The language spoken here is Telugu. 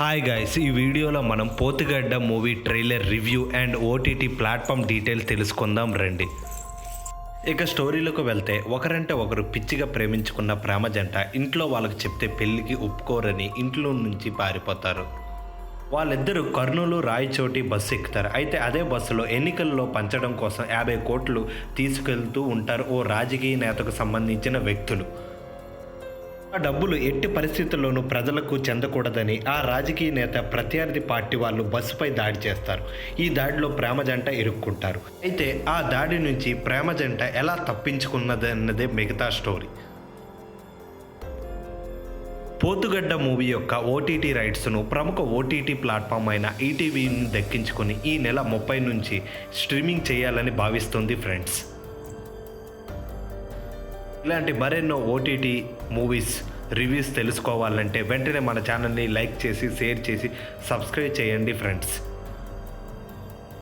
హాయ్ గైస్, ఈ వీడియోలో మనం Pothugadda movie trailer review and OTT platform details తెలుసుకుందాం రండి. ఇక స్టోరీలోకి వెళ్తే, ఒకరంటే ఒకరు పిచ్చిగా ప్రేమించుకున్న ప్రేమ జంట ఇంట్లో వాళ్ళకి చెప్తే పెళ్లికి ఒప్పుకోరని ఇంట్లో నుంచి పారిపోతారు. వాళ్ళిద్దరూ కర్నూలు రాయచోటి బస్సు ఎక్కుతారు. అయితే అదే బస్సులో ఎన్నికల్లో పంచడం కోసం 50 కోట్లు తీసుకెళ్తూ ఉంటారు ఓ రాజకీయ నేతకు సంబంధించిన వ్యక్తులు. ఆ డబ్బులు ఎట్టి పరిస్థితుల్లోనూ ప్రజలకు చెందకూడదని ఆ రాజకీయ నేత ప్రత్యర్థి పార్టీ వాళ్ళు బస్సుపై దాడి చేస్తారు. ఈ దాడిలో ప్రేమ జంట ఇరుక్కుంటారు. అయితే ఆ దాడి నుంచి ప్రేమ జంట ఎలా తప్పించుకున్నదన్నదే మిగతా స్టోరీ. పోతుగడ్డ మూవీ యొక్క ఓటీటీ రైట్స్ను ప్రముఖ ఓటీటీ ప్లాట్ఫామ్ అయిన ఈటీవీని దక్కించుకుని ఈ నెల 30 నుంచి స్ట్రీమింగ్ చేయాలని భావిస్తుంది ఫ్రెండ్స్. ఇలాంటి మరెన్నో ఓటీటీ మూవీస్ రివ్యూస్ తెలుసుకోవాలంటే వెంటనే మన ఛానల్ని లైక్ చేసి, షేర్ చేసి, సబ్స్క్రైబ్ చేయండి ఫ్రెండ్స్.